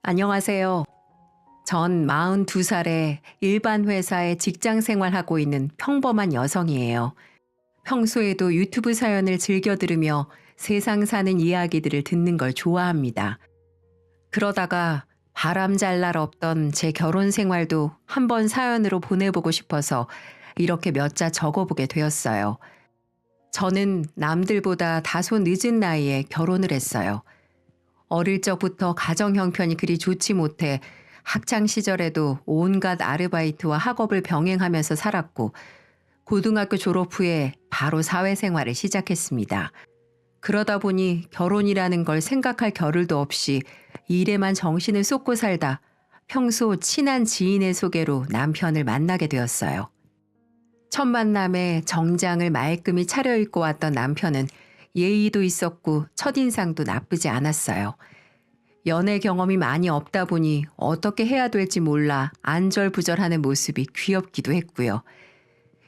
안녕하세요. 전 42살에 일반 회사에 직장 생활하고 있는 평범한 여성이에요. 평소에도 유튜브 사연을 즐겨 들으며 세상 사는 이야기들을 듣는 걸 좋아합니다. 그러다가 바람잘 날 없던 제 결혼 생활도 한번 사연으로 보내보고 싶어서 이렇게 몇 자 적어보게 되었어요. 저는 남들보다 다소 늦은 나이에 결혼을 했어요. 어릴 적부터 가정 형편이 그리 좋지 못해 학창 시절에도 온갖 아르바이트와 학업을 병행하면서 살았고 고등학교 졸업 후에 바로 사회생활을 시작했습니다. 그러다 보니 결혼이라는 걸 생각할 겨를도 없이 일에만 정신을 쏟고 살다 평소 친한 지인의 소개로 남편을 만나게 되었어요. 첫 만남에 정장을 말끔히 차려입고 왔던 남편은 예의도 있었고 첫인상도 나쁘지 않았어요. 연애 경험이 많이 없다 보니 어떻게 해야 될지 몰라 안절부절하는 모습이 귀엽기도 했고요.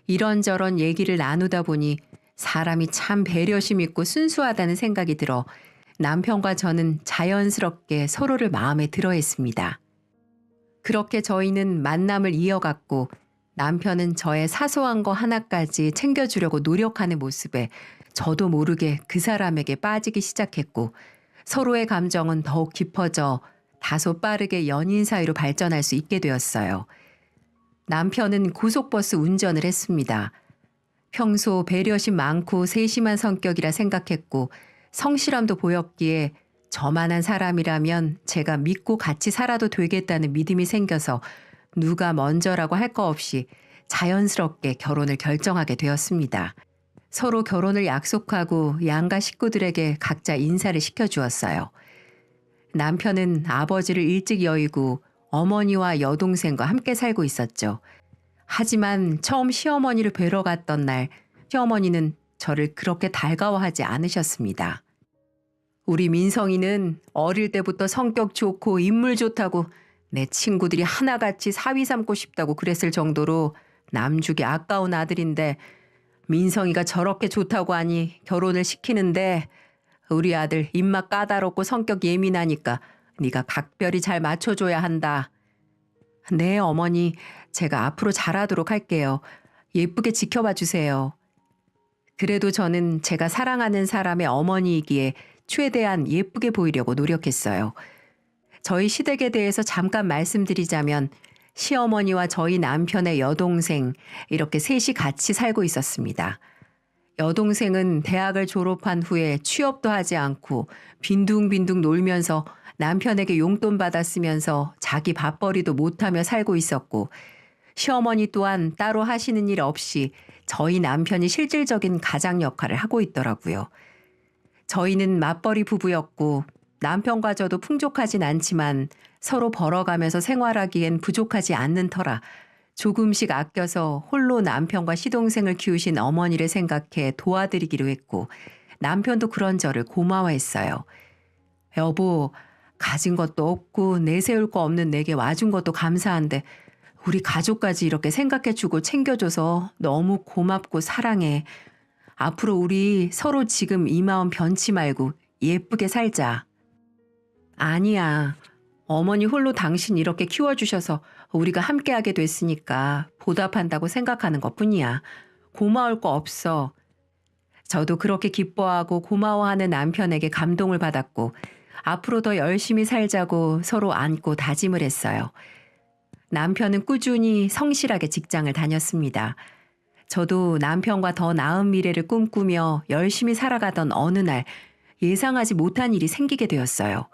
이런저런 얘기를 나누다 보니 사람이 참 배려심 있고 순수하다는 생각이 들어 남편과 저는 자연스럽게 서로를 마음에 들어 했습니다. 그렇게 저희는 만남을 이어갔고 남편은 저의 사소한 거 하나까지 챙겨주려고 노력하는 모습에 저도 모르게 그 사람에게 빠지기 시작했고 서로의 감정은 더욱 깊어져 다소 빠르게 연인 사이로 발전할 수 있게 되었어요. 남편은 고속버스 운전을 했습니다. 평소 배려심 많고 세심한 성격이라 생각했고 성실함도 보였기에 저만한 사람이라면 제가 믿고 같이 살아도 되겠다는 믿음이 생겨서 누가 먼저라고 할 거 없이 자연스럽게 결혼을 결정하게 되었습니다. 서로 결혼을 약속하고 양가 식구들에게 각자 인사를 시켜주었어요. 남편은 아버지를 일찍 여의고 어머니와 여동생과 함께 살고 있었죠. 하지만 처음 시어머니를 뵈러 갔던 날 시어머니는 저를 그렇게 달가워하지 않으셨습니다. 우리 민성이는 어릴 때부터 성격 좋고 인물 좋다고 내 친구들이 하나같이 사위 삼고 싶다고 그랬을 정도로 남주기 아까운 아들인데 민성이가 저렇게 좋다고 하니 결혼을 시키는데 우리 아들 입맛 까다롭고 성격 예민하니까 네가 각별히 잘 맞춰줘야 한다. 네, 어머니. 제가 앞으로 잘하도록 할게요. 예쁘게 지켜봐 주세요. 그래도 저는 제가 사랑하는 사람의 어머니이기에 최대한 예쁘게 보이려고 노력했어요. 저희 시댁에 대해서 잠깐 말씀드리자면 시어머니와 저희 남편의 여동생 이렇게 셋이 같이 살고 있었습니다. 여동생은 대학을 졸업한 후에 취업도 하지 않고 빈둥빈둥 놀면서 남편에게 용돈 받아 쓰면서 자기 밥벌이도 못하며 살고 있었고 시어머니 또한 따로 하시는 일 없이 저희 남편이 실질적인 가장 역할을 하고 있더라고요. 저희는 맞벌이 부부였고 남편과 저도 풍족하진 않지만 서로 벌어가면서 생활하기엔 부족하지 않는 터라 조금씩 아껴서 홀로 남편과 시동생을 키우신 어머니를 생각해 도와드리기로 했고 남편도 그런 저를 고마워했어요. 여보, 가진 것도 없고 내세울 거 없는 내게 와준 것도 감사한데 우리 가족까지 이렇게 생각해주고 챙겨줘서 너무 고맙고 사랑해. 앞으로 우리 서로 지금 이 마음 변치 말고 예쁘게 살자. 아니야. 어머니 홀로 당신 이렇게 키워주셔서 우리가 함께하게 됐으니까 보답한다고 생각하는 것뿐이야. 고마울 거 없어. 저도 그렇게 기뻐하고 고마워하는 남편에게 감동을 받았고 앞으로 더 열심히 살자고 서로 안고 다짐을 했어요. 남편은 꾸준히 성실하게 직장을 다녔습니다. 저도 남편과 더 나은 미래를 꿈꾸며 열심히 살아가던 어느 날 예상하지 못한 일이 생기게 되었어요.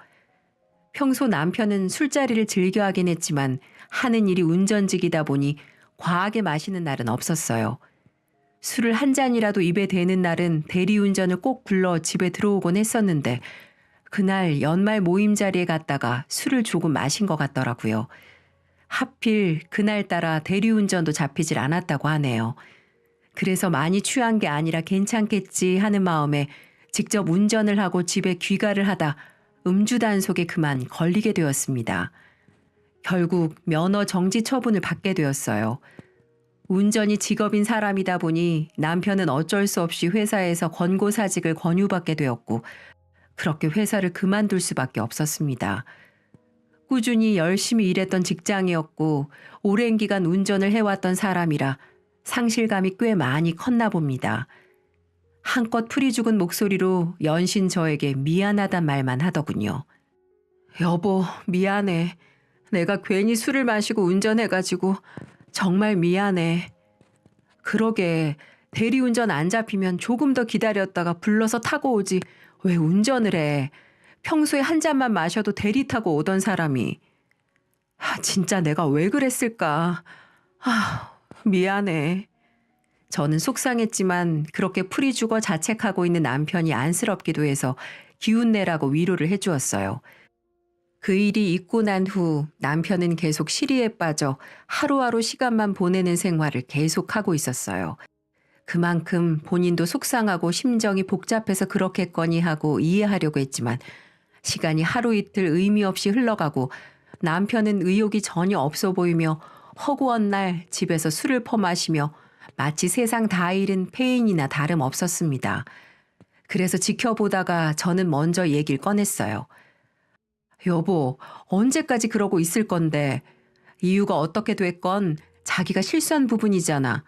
평소 남편은 술자리를 즐겨 하긴 했지만 하는 일이 운전직이다 보니 과하게 마시는 날은 없었어요. 술을 한 잔이라도 입에 대는 날은 대리운전을 꼭 불러 집에 들어오곤 했었는데 그날 연말 모임 자리에 갔다가 술을 조금 마신 것 같더라고요. 하필 그날따라 대리운전도 잡히질 않았다고 하네요. 그래서 많이 취한 게 아니라 괜찮겠지 하는 마음에 직접 운전을 하고 집에 귀가를 하다 음주 단속에 그만 걸리게 되었습니다. 결국 면허 정지 처분을 받게 되었어요. 운전이 직업인 사람이다 보니 남편은 어쩔 수 없이 회사에서 권고사직을 권유받게 되었고 그렇게 회사를 그만둘 수밖에 없었습니다. 꾸준히 열심히 일했던 직장이었고 오랜 기간 운전을 해왔던 사람이라 상실감이 꽤 많이 컸나 봅니다. 한껏 풀이 죽은 목소리로 연신 저에게 미안하단 말만 하더군요. 여보, 미안해. 내가 괜히 술을 마시고 운전해가지고 정말 미안해. 그러게, 대리운전 안 잡히면 조금 더 기다렸다가 불러서 타고 오지 왜 운전을 해. 평소에 한 잔만 마셔도 대리 타고 오던 사람이. 진짜 내가 왜 그랬을까. 미안해. 저는 속상했지만 그렇게 풀이 죽어 자책하고 있는 남편이 안쓰럽기도 해서 기운 내라고 위로를 해주었어요. 그 일이 있고 난 후 남편은 계속 시리에 빠져 하루하루 시간만 보내는 생활을 계속하고 있었어요. 그만큼 본인도 속상하고 심정이 복잡해서 그렇겠거니 하고 이해하려고 했지만 시간이 하루 이틀 의미 없이 흘러가고 남편은 의욕이 전혀 없어 보이며 허구한 날 집에서 술을 퍼마시며 마치 세상 다 잃은 폐인이나 다름없었습니다. 그래서 지켜보다가 저는 먼저 얘기를 꺼냈어요. 여보, 언제까지 그러고 있을 건데. 이유가 어떻게 됐건 자기가 실수한 부분이잖아.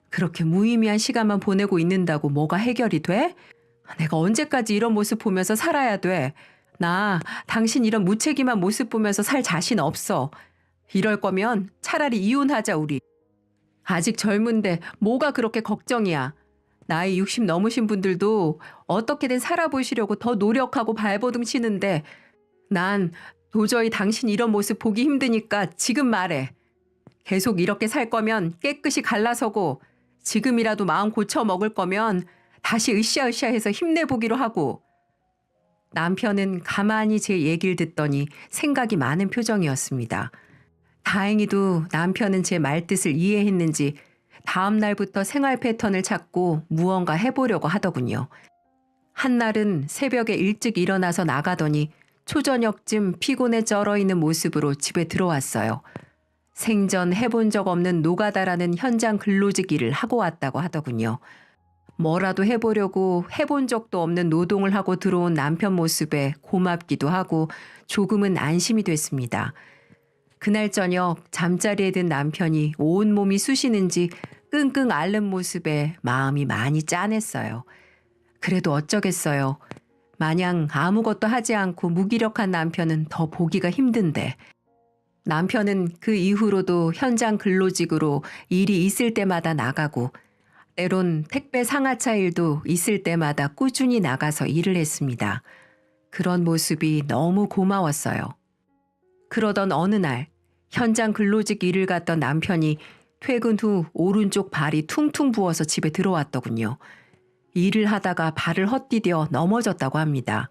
그렇게 무의미한 시간만 보내고 있는다고 뭐가 해결이 돼? 내가 언제까지 이런 모습 보면서 살아야 돼? 나 당신 이런 무책임한 모습 보면서 살 자신 없어. 이럴 거면 차라리 이혼하자 우리. 아직 젊은데 뭐가 그렇게 걱정이야. 나이 60 넘으신 분들도 어떻게든 살아보시려고 더 노력하고 발버둥 치는데 난 도저히 당신 이런 모습 보기 힘드니까 지금 말해. 계속 이렇게 살 거면 깨끗이 갈라서고 지금이라도 마음 고쳐 먹을 거면 다시 으쌰으쌰해서 힘내보기로 하고. 남편은 가만히 제 얘기를 듣더니 생각이 많은 표정이었습니다. 다행히도 남편은 제 말뜻을 이해했는지 다음 날부터 생활 패턴을 찾고 무언가 해보려고 하더군요. 한날은 새벽에 일찍 일어나서 나가더니 초저녁쯤 피곤에 쩔어있는 모습으로 집에 들어왔어요. 생전 해본 적 없는 노가다라는 현장 근로직 일을 하고 왔다고 하더군요. 뭐라도 해보려고 해본 적도 없는 노동을 하고 들어온 남편 모습에 고맙기도 하고 조금은 안심이 됐습니다. 그날 저녁 잠자리에 든 남편이 온몸이 쑤시는지 끙끙 앓는 모습에 마음이 많이 짠했어요. 그래도 어쩌겠어요. 마냥 아무것도 하지 않고 무기력한 남편은 더 보기가 힘든데. 남편은 그 이후로도 현장 근로직으로 일이 있을 때마다 나가고 때론 택배 상하차 일도 있을 때마다 꾸준히 나가서 일을 했습니다. 그런 모습이 너무 고마웠어요. 그러던 어느 날 현장 근로직 일을 갔던 남편이 퇴근 후 오른쪽 발이 퉁퉁 부어서 집에 들어왔더군요. 일을 하다가 발을 헛디뎌 넘어졌다고 합니다.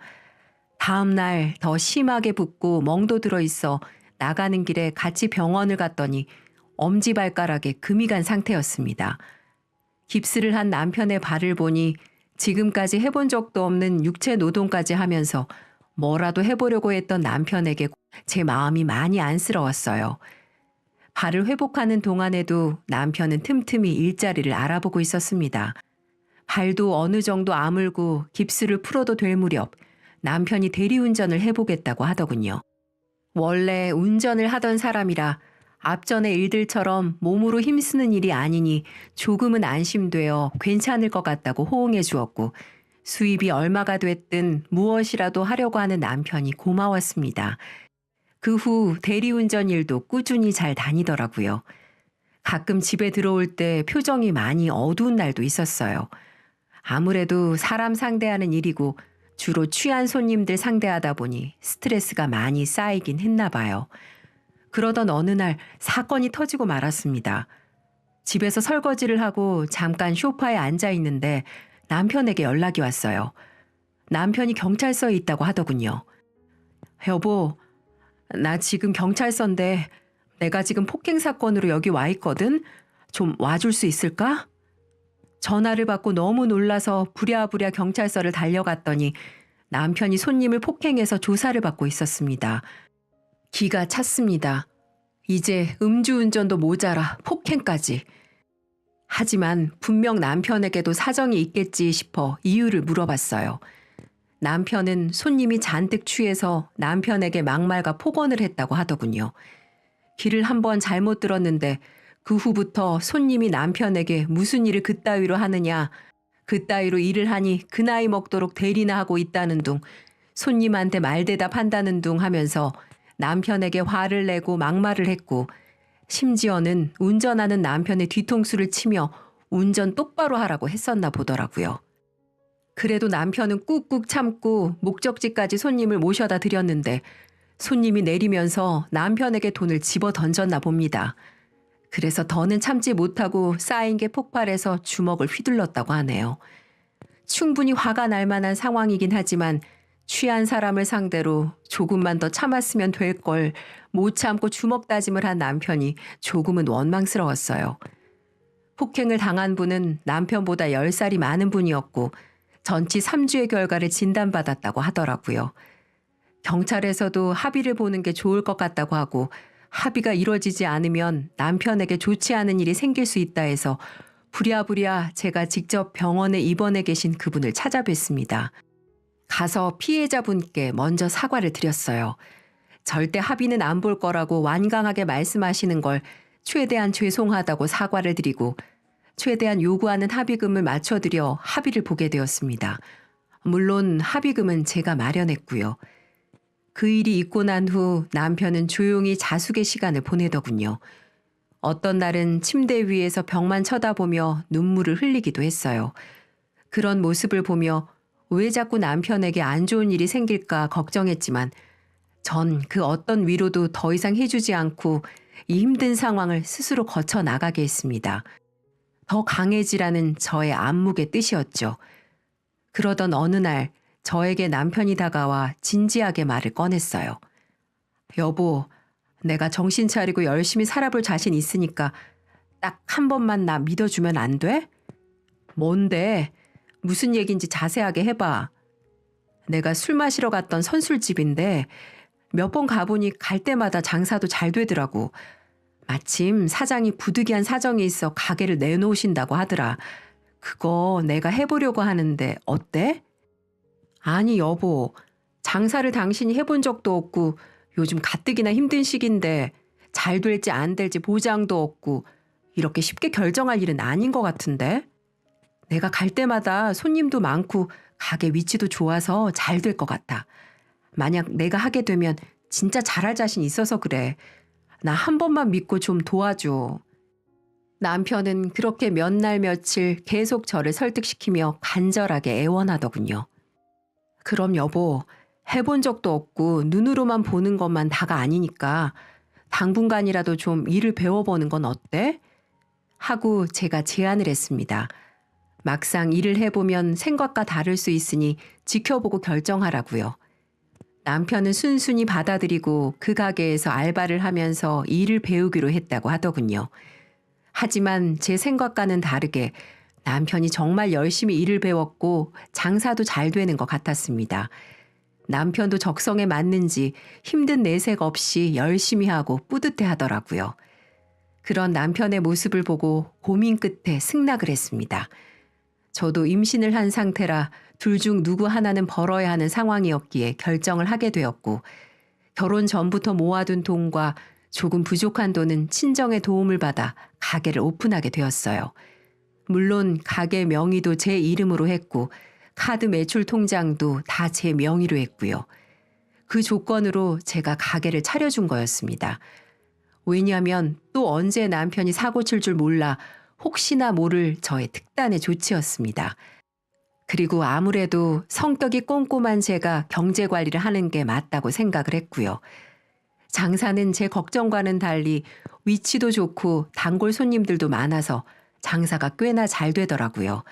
다음 날 더 심하게 붓고 멍도 들어있어 나가는 길에 같이 병원을 갔더니 엄지발가락에 금이 간 상태였습니다. 깁스를 한 남편의 발을 보니 지금까지 해본 적도 없는 육체 노동까지 하면서 뭐라도 해보려고 했던 남편에게 제 마음이 많이 안쓰러웠어요. 발을 회복하는 동안에도 남편은 틈틈이 일자리를 알아보고 있었습니다. 발도 어느 정도 아물고 깁스를 풀어도 될 무렵 남편이 대리운전을 해보겠다고 하더군요. 원래 운전을 하던 사람이라 앞전의 일들처럼 몸으로 힘쓰는 일이 아니니 조금은 안심되어 괜찮을 것 같다고 호응해 주었고 수입이 얼마가 됐든 무엇이라도 하려고 하는 남편이 고마웠습니다. 그 후 대리운전 일도 꾸준히 잘 다니더라고요. 가끔 집에 들어올 때 표정이 많이 어두운 날도 있었어요. 아무래도 사람 상대하는 일이고 주로 취한 손님들 상대하다 보니 스트레스가 많이 쌓이긴 했나 봐요. 그러던 어느 날 사건이 터지고 말았습니다. 집에서 설거지를 하고 잠깐 소파에 앉아 있는데 남편에게 연락이 왔어요. 남편이 경찰서에 있다고 하더군요. 여보, 나 지금 경찰서인데 내가 지금 폭행 사건으로 여기 와 있거든? 좀 와줄 수 있을까? 전화를 받고 너무 놀라서 부랴부랴 경찰서를 달려갔더니 남편이 손님을 폭행해서 조사를 받고 있었습니다. 기가 찼습니다. 이제 음주운전도 모자라 폭행까지. 하지만 분명 남편에게도 사정이 있겠지 싶어 이유를 물어봤어요. 남편은 손님이 잔뜩 취해서 남편에게 막말과 폭언을 했다고 하더군요. 길을 한번 잘못 들었는데 그 후부터 손님이 남편에게 무슨 일을 그따위로 하느냐, 그따위로 일을 하니 그 나이 먹도록 대리나 하고 있다는 둥, 손님한테 말대답한다는 둥 하면서 남편에게 화를 내고 막말을 했고, 심지어는 운전하는 남편의 뒤통수를 치며 운전 똑바로 하라고 했었나 보더라고요. 그래도 남편은 꾹꾹 참고 목적지까지 손님을 모셔다 드렸는데 손님이 내리면서 남편에게 돈을 집어 던졌나 봅니다. 그래서 더는 참지 못하고 쌓인 게 폭발해서 주먹을 휘둘렀다고 하네요. 충분히 화가 날 만한 상황이긴 하지만 취한 사람을 상대로 조금만 더 참았으면 될 걸 못 참고 주먹 다짐을 한 남편이 조금은 원망스러웠어요. 폭행을 당한 분은 남편보다 10살이 많은 분이었고 전치 3주의 결과를 진단받았다고 하더라고요. 경찰에서도 합의를 보는 게 좋을 것 같다고 하고 합의가 이루어지지 않으면 남편에게 좋지 않은 일이 생길 수 있다 해서 부랴부랴 제가 직접 병원에 입원해 계신 그분을 찾아뵀습니다. 가서 피해자분께 먼저 사과를 드렸어요. 절대 합의는 안 볼 거라고 완강하게 말씀하시는 걸 최대한 죄송하다고 사과를 드리고 최대한 요구하는 합의금을 맞춰드려 합의를 보게 되었습니다. 물론 합의금은 제가 마련했고요. 그 일이 있고 난 후 남편은 조용히 자숙의 시간을 보내더군요. 어떤 날은 침대 위에서 벽만 쳐다보며 눈물을 흘리기도 했어요. 그런 모습을 보며 왜 자꾸 남편에게 안 좋은 일이 생길까 걱정했지만 전 그 어떤 위로도 더 이상 해주지 않고 이 힘든 상황을 스스로 거쳐 나가게 했습니다. 더 강해지라는 저의 안목의 뜻이었죠. 그러던 어느 날 저에게 남편이 다가와 진지하게 말을 꺼냈어요. 여보, 내가 정신 차리고 열심히 살아볼 자신 있으니까 딱 한 번만 나 믿어주면 안 돼? 뭔데? 무슨 얘기인지 자세하게 해봐. 내가 술 마시러 갔던 선술집인데 몇 번 가보니 갈 때마다 장사도 잘 되더라고. 마침 사장이 부득이한 사정이 있어 가게를 내놓으신다고 하더라. 그거 내가 해보려고 하는데 어때? 아니 여보, 장사를 당신이 해본 적도 없고 요즘 가뜩이나 힘든 시기인데 잘 될지 안 될지 보장도 없고 이렇게 쉽게 결정할 일은 아닌 것 같은데? 내가 갈 때마다 손님도 많고 가게 위치도 좋아서 잘 될 것 같아. 만약 내가 하게 되면 진짜 잘할 자신 있어서 그래. 나 한 번만 믿고 좀 도와줘. 남편은 그렇게 몇 날 며칠 계속 저를 설득시키며 간절하게 애원하더군요. 그럼 여보, 해본 적도 없고 눈으로만 보는 것만 다가 아니니까 당분간이라도 좀 일을 배워보는 건 어때? 하고 제가 제안을 했습니다. 막상 일을 해보면 생각과 다를 수 있으니 지켜보고 결정하라고요. 남편은 순순히 받아들이고 그 가게에서 알바를 하면서 일을 배우기로 했다고 하더군요. 하지만 제 생각과는 다르게 남편이 정말 열심히 일을 배웠고 장사도 잘 되는 것 같았습니다. 남편도 적성에 맞는지 힘든 내색 없이 열심히 하고 뿌듯해 하더라고요. 그런 남편의 모습을 보고 고민 끝에 승낙을 했습니다. 저도 임신을 한 상태라 둘 중 누구 하나는 벌어야 하는 상황이었기에 결정을 하게 되었고 결혼 전부터 모아둔 돈과 조금 부족한 돈은 친정의 도움을 받아 가게를 오픈하게 되었어요. 물론 가게 명의도 제 이름으로 했고 카드 매출 통장도 다 제 명의로 했고요. 그 조건으로 제가 가게를 차려준 거였습니다. 왜냐하면 또 언제 남편이 사고 칠 줄 몰라 혹시나 모를 저의 특단의 조치였습니다. 그리고 아무래도 성격이 꼼꼼한 제가 경제 관리를 하는 게 맞다고 생각을 했고요. 장사는 제 걱정과는 달리 위치도 좋고 단골 손님들도 많아서 장사가 꽤나 잘 되더라고요.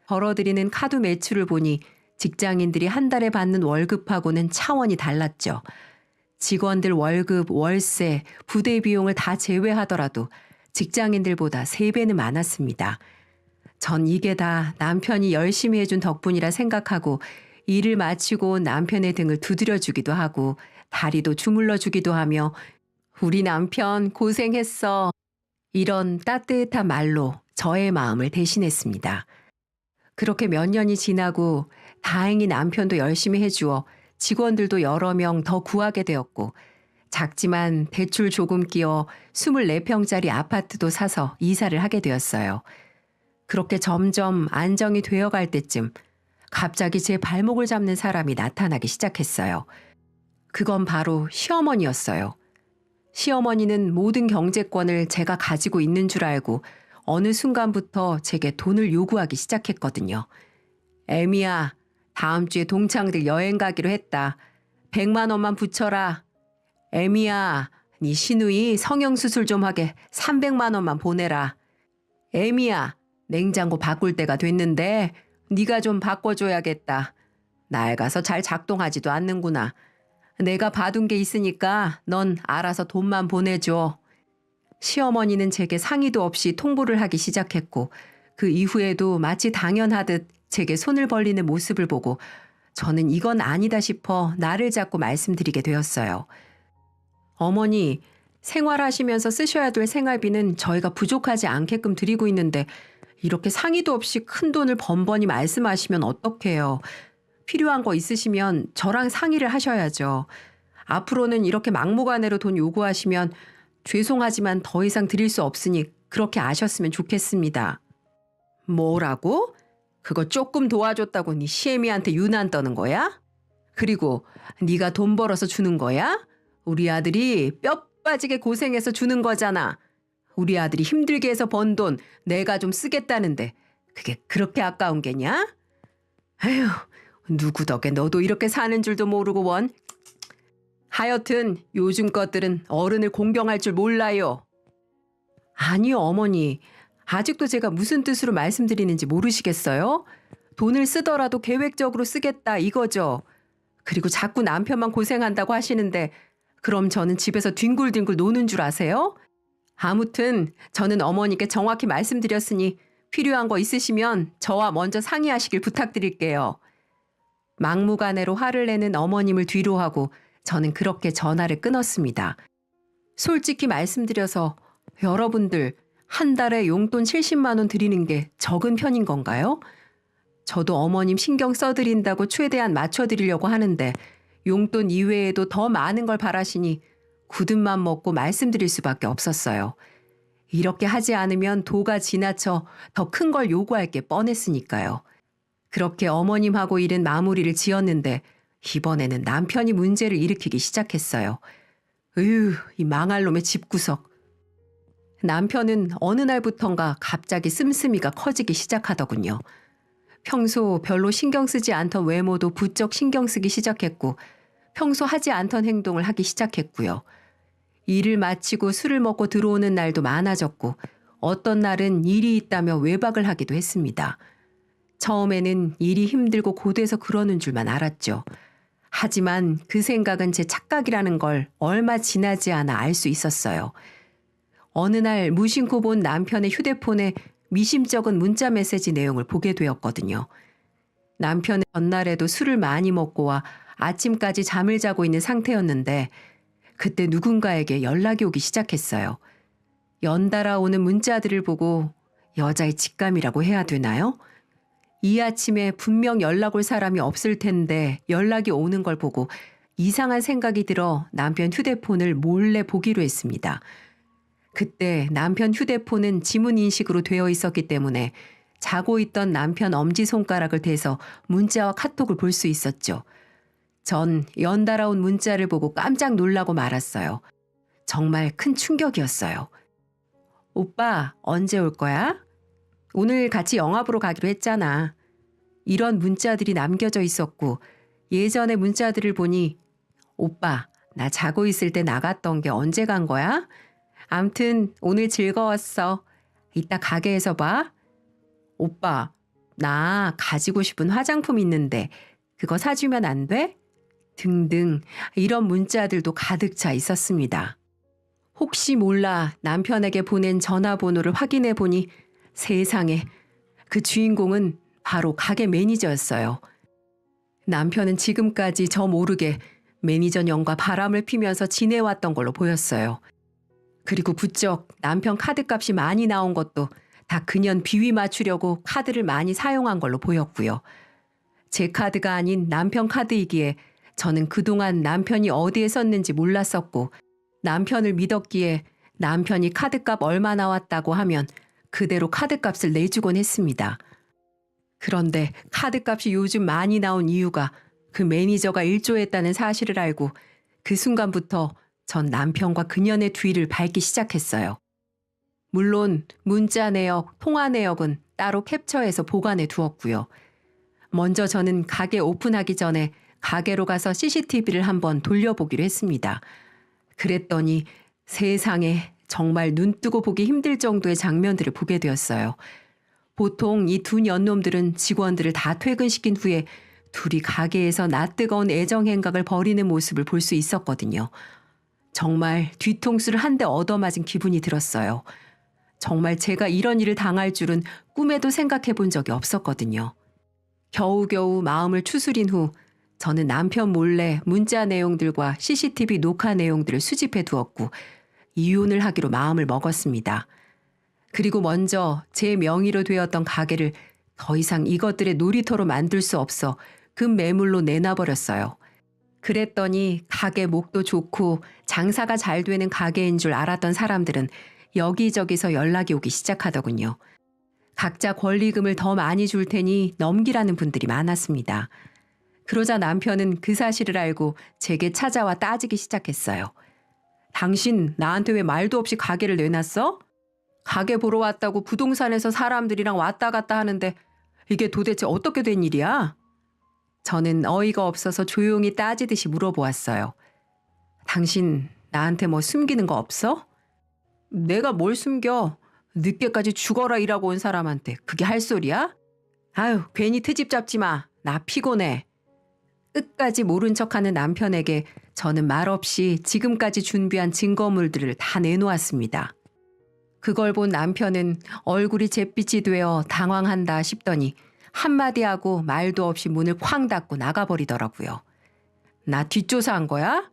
벌어들이는 카드 매출을 보니 직장인들이 한 달에 받는 월급하고는 차원이 달랐죠. 직원들 월급, 월세, 부대 비용을 다 제외하더라도 직장인들보다 3배는 많았습니다. 전 이게 다 남편이 열심히 해준 덕분이라 생각하고 일을 마치고 남편의 등을 두드려주기도 하고 다리도 주물러주기도 하며 우리 남편 고생했어. 이런 따뜻한 말로 저의 마음을 대신했습니다. 그렇게 몇 년이 지나고 다행히 남편도 열심히 해주어 직원들도 여러 명 더 구하게 되었고 작지만 대출 조금 끼어 24평짜리 아파트도 사서 이사를 하게 되었어요. 그렇게 점점 안정이 되어갈 때쯤 갑자기 제 발목을 잡는 사람이 나타나기 시작했어요. 그건 바로 시어머니였어요. 시어머니는 모든 경제권을 제가 가지고 있는 줄 알고 어느 순간부터 제게 돈을 요구하기 시작했거든요. 애미야, 다음 주에 동창들 여행 가기로 했다. 100만 원만 붙여라. 애미야, 네 시누이 성형수술 좀 하게 300만 원만 보내라. 애미야, 냉장고 바꿀 때가 됐는데 네가 좀 바꿔줘야겠다. 낡아서 잘 작동하지도 않는구나. 내가 봐둔 게 있으니까 넌 알아서 돈만 보내줘. 시어머니는 제게 상의도 없이 통보를 하기 시작했고 그 이후에도 마치 당연하듯 제게 손을 벌리는 모습을 보고 저는 이건 아니다 싶어 나를 잡고 말씀드리게 되었어요. 어머니, 생활하시면서 쓰셔야 될 생활비는 저희가 부족하지 않게끔 드리고 있는데 이렇게 상의도 없이 큰 돈을 번번이 말씀하시면 어떡해요. 필요한 거 있으시면 저랑 상의를 하셔야죠. 앞으로는 이렇게 막무가내로 돈 요구하시면 죄송하지만 더 이상 드릴 수 없으니 그렇게 아셨으면 좋겠습니다. 뭐라고? 그거 조금 도와줬다고 네 시애미한테 유난 떠는 거야? 그리고 네가 돈 벌어서 주는 거야? 우리 아들이 뼈 빠지게 고생해서 주는 거잖아. 우리 아들이 힘들게 해서 번 돈 내가 좀 쓰겠다는데 그게 그렇게 아까운 게냐? 에휴, 누구 덕에 너도 이렇게 사는 줄도 모르고 원. 하여튼 요즘 것들은 어른을 공경할 줄 몰라요. 아니요, 어머니. 아직도 제가 무슨 뜻으로 말씀드리는지 모르시겠어요? 돈을 쓰더라도 계획적으로 쓰겠다 이거죠. 그리고 자꾸 남편만 고생한다고 하시는데 그럼 저는 집에서 뒹굴뒹굴 노는 줄 아세요? 아무튼 저는 어머니께 정확히 말씀드렸으니 필요한 거 있으시면 저와 먼저 상의하시길 부탁드릴게요. 막무가내로 화를 내는 어머님을 뒤로하고 저는 그렇게 전화를 끊었습니다. 솔직히 말씀드려서 여러분들 한 달에 용돈 70만 원 드리는 게 적은 편인 건가요? 저도 어머님 신경 써드린다고 최대한 맞춰드리려고 하는데 용돈 이외에도 더 많은 걸 바라시니 굳은맘 먹고 말씀드릴 수밖에 없었어요. 이렇게 하지 않으면 도가 지나쳐 더 큰 걸 요구할 게 뻔했으니까요. 그렇게 어머님하고 일은 마무리를 지었는데 이번에는 남편이 문제를 일으키기 시작했어요. 이 망할 놈의 집구석. 남편은 어느 날부턴가 갑자기 씀씀이가 커지기 시작하더군요. 평소 별로 신경 쓰지 않던 외모도 부쩍 신경 쓰기 시작했고 평소 하지 않던 행동을 하기 시작했고요. 일을 마치고 술을 먹고 들어오는 날도 많아졌고 어떤 날은 일이 있다며 외박을 하기도 했습니다. 처음에는 일이 힘들고 고돼서 그러는 줄만 알았죠. 하지만 그 생각은 제 착각이라는 걸 얼마 지나지 않아 알 수 있었어요. 어느 날 무심코 본 남편의 휴대폰에 미심쩍은 문자 메시지 내용을 보게 되었거든요. 남편은 전날에도 술을 많이 먹고 와 아침까지 잠을 자고 있는 상태였는데 그때 누군가에게 연락이 오기 시작했어요. 연달아 오는 문자들을 보고 여자의 직감이라고 해야 되나요? 이 아침에 분명 연락 올 사람이 없을 텐데 연락이 오는 걸 보고 이상한 생각이 들어 남편 휴대폰을 몰래 보기로 했습니다. 그때 남편 휴대폰은 지문 인식으로 되어 있었기 때문에 자고 있던 남편 엄지손가락을 대서 문자와 카톡을 볼 수 있었죠. 전 연달아 온 문자를 보고 깜짝 놀라고 말았어요. 정말 큰 충격이었어요. 오빠, 언제 올 거야? 오늘 같이 영화 보러 가기로 했잖아. 이런 문자들이 남겨져 있었고 예전의 문자들을 보니 오빠, 나 자고 있을 때 나갔던 게 언제 간 거야? 암튼 오늘 즐거웠어. 이따 가게에서 봐. 오빠, 나 가지고 싶은 화장품 있는데 그거 사주면 안 돼? 등등 이런 문자들도 가득 차 있었습니다. 혹시 몰라 남편에게 보낸 전화번호를 확인해 보니 세상에 그 주인공은 바로 가게 매니저였어요. 남편은 지금까지 저 모르게 매니저년과 바람을 피면서 지내왔던 걸로 보였어요. 그리고 부쩍 남편 카드값이 많이 나온 것도 다 그년 비위 맞추려고 카드를 많이 사용한 걸로 보였고요. 제 카드가 아닌 남편 카드이기에 저는 그동안 남편이 어디에 썼는지 몰랐었고 남편을 믿었기에 남편이 카드값 얼마 나왔다고 하면 그대로 카드값을 내주곤 했습니다. 그런데 카드값이 요즘 많이 나온 이유가 그 매니저가 일조했다는 사실을 알고 그 순간부터 전 남편과 그년의 뒤를 밟기 시작했어요. 물론 문자 내역, 통화 내역은 따로 캡처해서 보관해 두었고요. 먼저 저는 가게 오픈하기 전에 가게로 가서 CCTV를 한번 돌려보기로 했습니다. 그랬더니 세상에 정말 눈 뜨고 보기 힘들 정도의 장면들을 보게 되었어요. 보통 이 두 년놈들은 직원들을 다 퇴근시킨 후에 둘이 가게에서 낯뜨거운 애정 행각을 벌이는 모습을 볼 수 있었거든요. 정말 뒤통수를 한 대 얻어맞은 기분이 들었어요. 정말 제가 이런 일을 당할 줄은 꿈에도 생각해 본 적이 없었거든요. 겨우겨우 마음을 추스린 후 저는 남편 몰래 문자 내용들과 CCTV 녹화 내용들을 수집해 두었고 이혼을 하기로 마음을 먹었습니다. 그리고 먼저 제 명의로 되었던 가게를 더 이상 이것들의 놀이터로 만들 수 없어 급매물로 내놔버렸어요. 그랬더니 가게 목도 좋고 장사가 잘 되는 가게인 줄 알았던 사람들은 여기저기서 연락이 오기 시작하더군요. 각자 권리금을 더 많이 줄 테니 넘기라는 분들이 많았습니다. 그러자 남편은 그 사실을 알고 제게 찾아와 따지기 시작했어요. 당신 나한테 왜 말도 없이 가게를 내놨어? 가게 보러 왔다고 부동산에서 사람들이랑 왔다 갔다 하는데 이게 도대체 어떻게 된 일이야? 저는 어이가 없어서 조용히 따지듯이 물어보았어요. 당신 나한테 뭐 숨기는 거 없어? 내가 뭘 숨겨? 늦게까지 죽어라 일하고 온 사람한테 그게 할 소리야? 아유, 괜히 트집 잡지 마. 나 피곤해. 끝까지 모른 척하는 남편에게 저는 말없이 지금까지 준비한 증거물들을 다 내놓았습니다. 그걸 본 남편은 얼굴이 잿빛이 되어 당황한다 싶더니 한마디 하고 말도 없이 문을 쾅 닫고 나가버리더라고요. 나 뒷조사한 거야?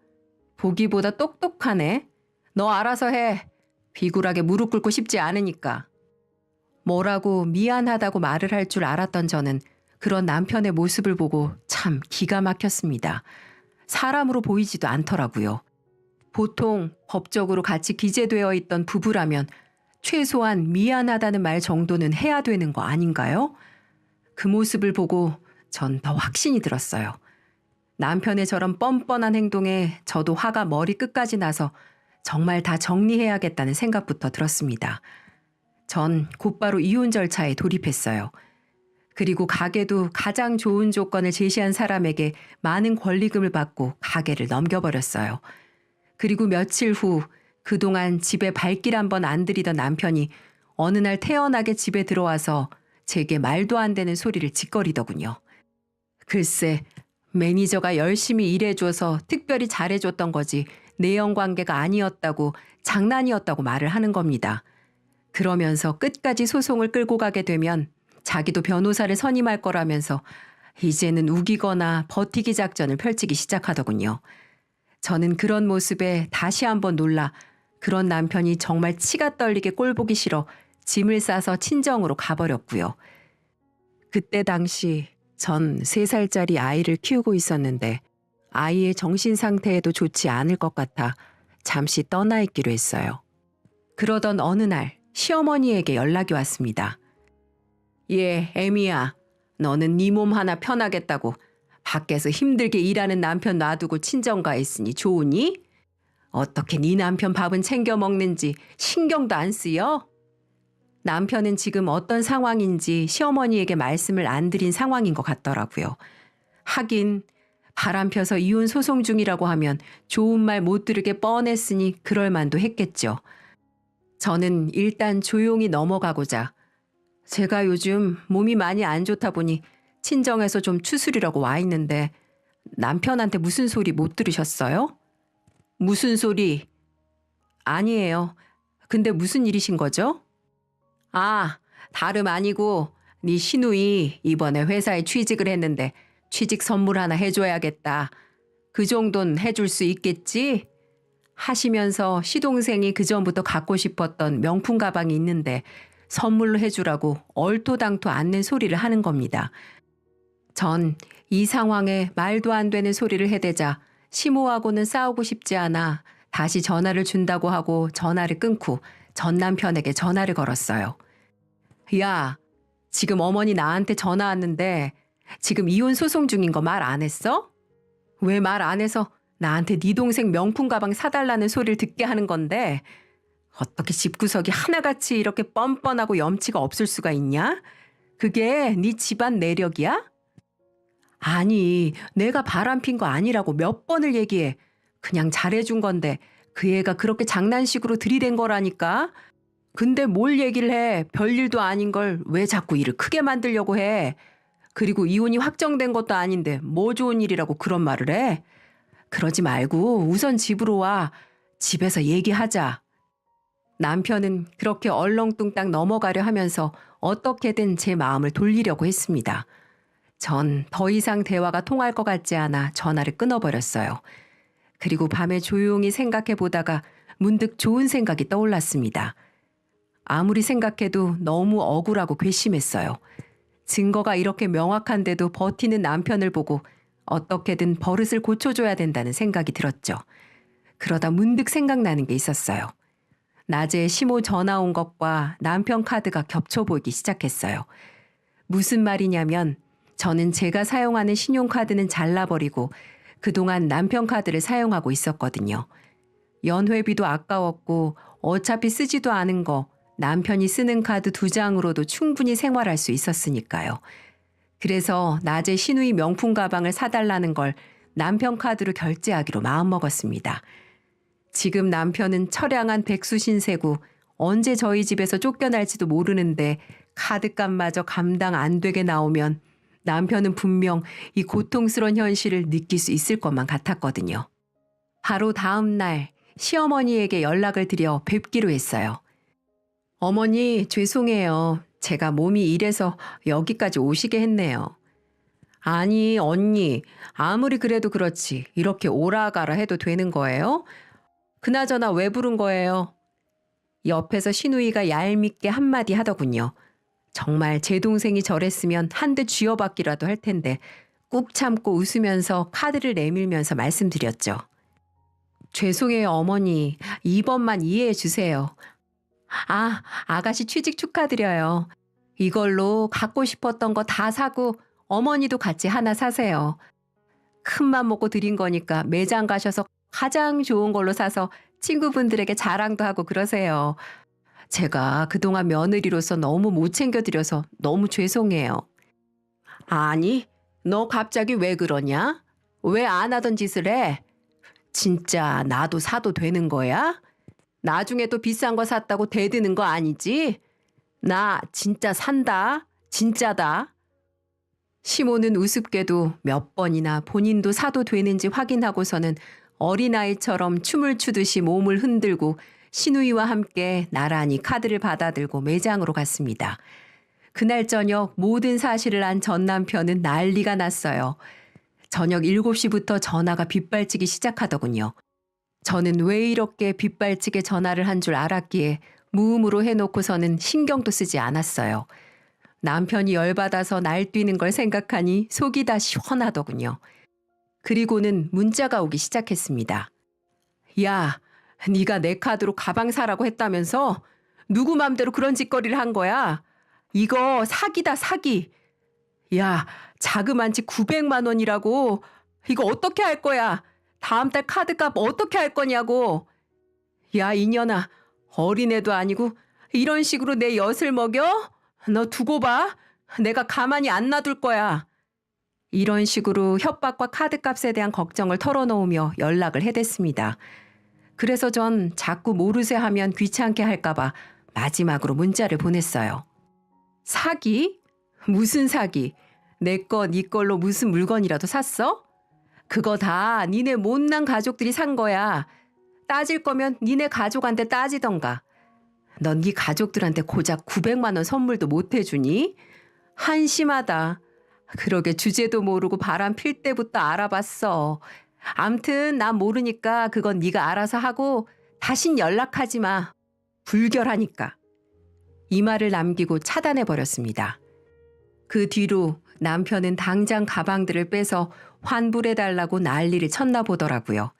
보기보다 똑똑하네. 너 알아서 해. 비굴하게 무릎 꿇고 싶지 않으니까. 뭐라고 미안하다고 말을 할 줄 알았던 저는 그런 남편의 모습을 보고 참 기가 막혔습니다. 사람으로 보이지도 않더라고요. 보통 법적으로 같이 기재되어 있던 부부라면 최소한 미안하다는 말 정도는 해야 되는 거 아닌가요? 그 모습을 보고 전 더 확신이 들었어요. 남편의 저런 뻔뻔한 행동에 저도 화가 머리 끝까지 나서 정말 다 정리해야겠다는 생각부터 들었습니다. 전 곧바로 이혼 절차에 돌입했어요. 그리고 가게도 가장 좋은 조건을 제시한 사람에게 많은 권리금을 받고 가게를 넘겨버렸어요. 그리고 며칠 후 그동안 집에 발길 한번 안 들이던 남편이 어느 날 태연하게 집에 들어와서 제게 말도 안 되는 소리를 짓거리더군요. 글쎄, 매니저가 열심히 일해줘서 특별히 잘해줬던 거지 내연관계가 아니었다고 장난이었다고 말을 하는 겁니다. 그러면서 끝까지 소송을 끌고 가게 되면 자기도 변호사를 선임할 거라면서 이제는 우기거나 버티기 작전을 펼치기 시작하더군요. 저는 그런 모습에 다시 한번 놀라 그런 남편이 정말 치가 떨리게 꼴보기 싫어 짐을 싸서 친정으로 가버렸고요. 그때 당시 전 3살짜리 아이를 키우고 있었는데 아이의 정신 상태에도 좋지 않을 것 같아 잠시 떠나 있기로 했어요. 그러던 어느 날 시어머니에게 연락이 왔습니다. 예, 애미야. 너는 네 몸 하나 편하겠다고 밖에서 힘들게 일하는 남편 놔두고 친정가 있으니 좋으니? 어떻게 네 남편 밥은 챙겨 먹는지 신경도 안 쓰여? 남편은 지금 어떤 상황인지 시어머니에게 말씀을 안 드린 상황인 것 같더라고요. 하긴 바람 펴서 이혼 소송 중이라고 하면 좋은 말 못 들으게 뻔했으니 그럴 만도 했겠죠. 저는 일단 조용히 넘어가고자 제가 요즘 몸이 많이 안 좋다 보니 친정에서 좀 추스리려고 와 있는데 남편한테 무슨 소리 못 들으셨어요? 무슨 소리? 아니에요. 근데 무슨 일이신 거죠? 아, 다름 아니고 네 시누이 이번에 회사에 취직을 했는데 취직 선물 하나 해줘야겠다. 그 정도는 해줄 수 있겠지? 하시면서 시동생이 그전부터 갖고 싶었던 명품 가방이 있는데 선물로 해주라고 얼토당토 않는 소리를 하는 겁니다. 전 이 상황에 말도 안 되는 소리를 해대자 시모하고는 싸우고 싶지 않아 다시 전화를 준다고 하고 전화를 끊고 전 남편에게 전화를 걸었어요. 야, 지금 어머니 나한테 전화 왔는데 지금 이혼 소송 중인 거 말 안 했어? 왜 말 안 해서 나한테 네 동생 명품 가방 사달라는 소리를 듣게 하는 건데 어떻게 집구석이 하나같이 이렇게 뻔뻔하고 염치가 없을 수가 있냐? 그게 네 집안 내력이야? 아니, 내가 바람핀 거 아니라고 몇 번을 얘기해. 그냥 잘해준 건데 그 애가 그렇게 장난식으로 들이댄 거라니까. 근데 뭘 얘기를 해. 별일도 아닌 걸 왜 자꾸 일을 크게 만들려고 해. 그리고 이혼이 확정된 것도 아닌데 뭐 좋은 일이라고 그런 말을 해. 그러지 말고 우선 집으로 와. 집에서 얘기하자. 남편은 그렇게 얼렁뚱땅 넘어가려 하면서 어떻게든 제 마음을 돌리려고 했습니다. 전 더 이상 대화가 통할 것 같지 않아 전화를 끊어버렸어요. 그리고 밤에 조용히 생각해 보다가 문득 좋은 생각이 떠올랐습니다. 아무리 생각해도 너무 억울하고 괘씸했어요. 증거가 이렇게 명확한데도 버티는 남편을 보고 어떻게든 버릇을 고쳐줘야 된다는 생각이 들었죠. 그러다 문득 생각나는 게 있었어요. 낮에 시모 전화 온 것과 남편 카드가 겹쳐 보이기 시작했어요. 무슨 말이냐면 저는 제가 사용하는 신용카드는 잘라버리고 그동안 남편 카드를 사용하고 있었거든요. 연회비도 아까웠고 어차피 쓰지도 않은 거 남편이 쓰는 카드 2장으로도 충분히 생활할 수 있었으니까요. 그래서 낮에 시누이 명품 가방을 사달라는 걸 남편 카드로 결제하기로 마음먹었습니다. 지금 남편은 처량한 백수 신세고 언제 저희 집에서 쫓겨날지도 모르는데 카드값마저 감당 안 되게 나오면 남편은 분명 이 고통스러운 현실을 느낄 수 있을 것만 같았거든요. 바로 다음 날 시어머니에게 연락을 드려 뵙기로 했어요. 어머니, 죄송해요. 제가 몸이 이래서 여기까지 오시게 했네요. 아니, 언니, 아무리 그래도 그렇지. 이렇게 오라가라 해도 되는 거예요? 그나저나 왜 부른 거예요? 옆에서 시누이가 얄밉게 한마디 하더군요. 정말 제 동생이 저랬으면 한 대 쥐어받기라도 할 텐데 꾹 참고 웃으면서 카드를 내밀면서 말씀드렸죠. 죄송해요, 어머니. 이번만 이해해 주세요. 아, 아가씨 취직 축하드려요. 이걸로 갖고 싶었던 거 다 사고 어머니도 같이 하나 사세요. 큰맘 먹고 드린 거니까 매장 가셔서 가장 좋은 걸로 사서 친구분들에게 자랑도 하고 그러세요. 제가 그동안 며느리로서 너무 못 챙겨드려서 너무 죄송해요. 아니, 너 갑자기 왜 그러냐? 왜 안 하던 짓을 해? 진짜 나도 사도 되는 거야? 나중에 또 비싼 거 샀다고 대드는 거 아니지? 나 진짜 산다. 진짜다. 시모는 우습게도 몇 번이나 본인도 사도 되는지 확인하고서는 어린아이처럼 춤을 추듯이 몸을 흔들고 시누이와 함께 나란히 카드를 받아들고 매장으로 갔습니다. 그날 저녁 모든 사실을 안 전 남편은 난리가 났어요. 저녁 7시부터 전화가 빗발치기 시작하더군요. 저는 왜 이렇게 빗발치게 전화를 한 줄 알았기에 무음으로 해놓고서는 신경도 쓰지 않았어요. 남편이 열받아서 날뛰는 걸 생각하니 속이 다 시원하더군요. 그리고는 문자가 오기 시작했습니다. 야, 네가 내 카드로 가방 사라고 했다면서? 누구 맘대로 그런 짓거리를 한 거야? 이거 사기다, 사기. 야, 자그만치 900만 원이라고. 이거 어떻게 할 거야? 다음 달 카드값 어떻게 할 거냐고. 야, 이년아, 어린애도 아니고 이런 식으로 내 엿을 먹여? 너 두고 봐. 내가 가만히 안 놔둘 거야. 이런 식으로 협박과 카드값에 대한 걱정을 털어놓으며 연락을 해댔습니다. 그래서 전 자꾸 모르쇠 하면 귀찮게 할까봐 마지막으로 문자를 보냈어요. 사기? 무슨 사기? 내 거, 네 걸로 무슨 물건이라도 샀어? 그거 다 니네 못난 가족들이 산 거야. 따질 거면 니네 가족한테 따지던가. 넌 네 가족들한테 고작 900만 원 선물도 못 해주니? 한심하다. 그러게 주제도 모르고 바람 필 때부터 알아봤어. 암튼 난 모르니까 그건 네가 알아서 하고 다신 연락하지 마. 불결하니까. 이 말을 남기고 차단해버렸습니다. 그 뒤로 남편은 당장 가방들을 빼서 환불해달라고 난리를 쳤나 보더라고요.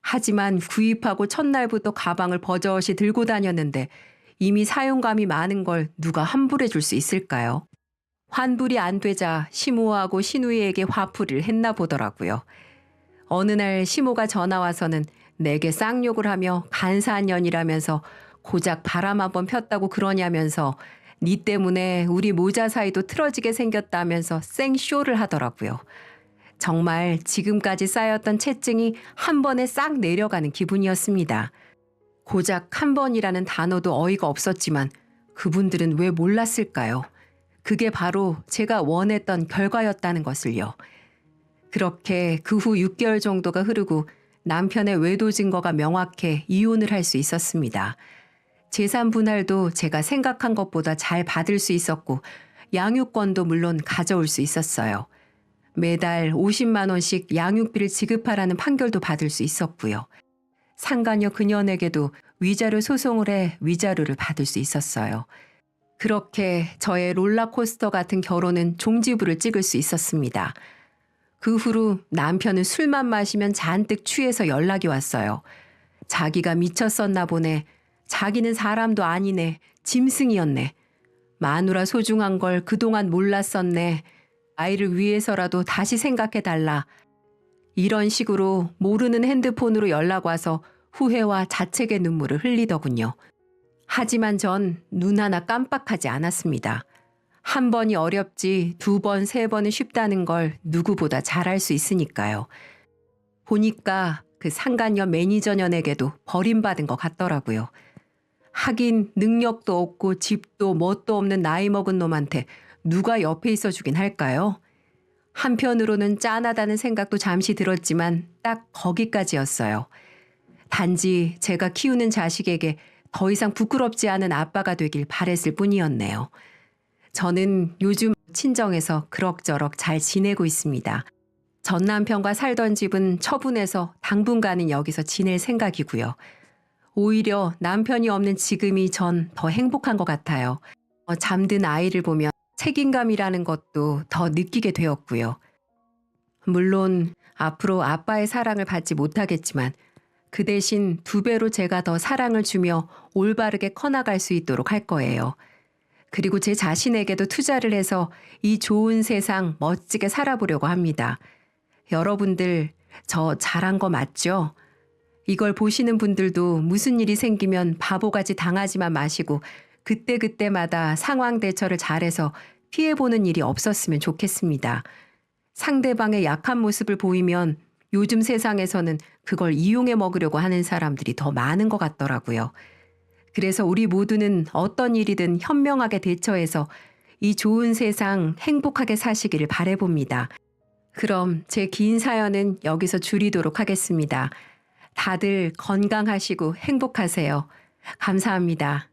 하지만 구입하고 첫날부터 가방을 버젓이 들고 다녔는데 이미 사용감이 많은 걸 누가 환불해 줄 수 있을까요? 환불이 안 되자 시모하고 시누이에게 화풀이를 했나 보더라고요. 어느 날 시모가 전화 와서는 내게 쌍욕을 하며 간사한 년이라면서 고작 바람 한번 폈다고 그러냐면서 니 때문에 우리 모자 사이도 틀어지게 생겼다면서 생쇼를 하더라고요. 정말 지금까지 쌓였던 채증이 한 번에 싹 내려가는 기분이었습니다. 고작 한 번이라는 단어도 어이가 없었지만 그분들은 왜 몰랐을까요? 그게 바로 제가 원했던 결과였다는 것을요. 그렇게 그 후 6개월 정도가 흐르고 남편의 외도 증거가 명확해 이혼을 할 수 있었습니다. 재산 분할도 제가 생각한 것보다 잘 받을 수 있었고 양육권도 물론 가져올 수 있었어요. 매달 50만 원씩 양육비를 지급하라는 판결도 받을 수 있었고요. 상간녀 그년에게도 위자료 소송을 해 위자료를 받을 수 있었어요. 그렇게 저의 롤러코스터 같은 결혼은 종지부를 찍을 수 있었습니다. 그 후로 남편은 술만 마시면 잔뜩 취해서 연락이 왔어요. 자기가 미쳤었나 보네. 자기는 사람도 아니네. 짐승이었네. 마누라 소중한 걸 그동안 몰랐었네. 아이를 위해서라도 다시 생각해달라. 이런 식으로 모르는 핸드폰으로 연락 와서 후회와 자책의 눈물을 흘리더군요. 하지만 전 눈 하나 깜빡하지 않았습니다. 한 번이 어렵지 2번, 3번은 쉽다는 걸 누구보다 잘 알 수 있으니까요. 보니까 그 상간녀 매니저년에게도 버림받은 것 같더라고요. 하긴 능력도 없고 집도 뭣도 없는 나이 먹은 놈한테 누가 옆에 있어주긴 할까요? 한편으로는 짠하다는 생각도 잠시 들었지만 딱 거기까지였어요. 단지 제가 키우는 자식에게 더 이상 부끄럽지 않은 아빠가 되길 바랬을 뿐이었네요. 저는 요즘 친정에서 그럭저럭 잘 지내고 있습니다. 전 남편과 살던 집은 처분해서 당분간은 여기서 지낼 생각이고요. 오히려 남편이 없는 지금이 전 더 행복한 것 같아요. 잠든 아이를 보면 책임감이라는 것도 더 느끼게 되었고요. 물론 앞으로 아빠의 사랑을 받지 못하겠지만 그 대신 2배로 제가 더 사랑을 주며 올바르게 커나갈 수 있도록 할 거예요. 그리고 제 자신에게도 투자를 해서 이 좋은 세상 멋지게 살아보려고 합니다. 여러분들 저 잘한 거 맞죠? 이걸 보시는 분들도 무슨 일이 생기면 바보같이 당하지만 마시고 그때그때마다 상황 대처를 잘해서 피해보는 일이 없었으면 좋겠습니다. 상대방의 약한 모습을 보이면 요즘 세상에서는 그걸 이용해 먹으려고 하는 사람들이 더 많은 것 같더라고요. 그래서 우리 모두는 어떤 일이든 현명하게 대처해서 이 좋은 세상 행복하게 사시기를 바라봅니다. 그럼 제 긴 사연은 여기서 줄이도록 하겠습니다. 다들 건강하시고 행복하세요. 감사합니다.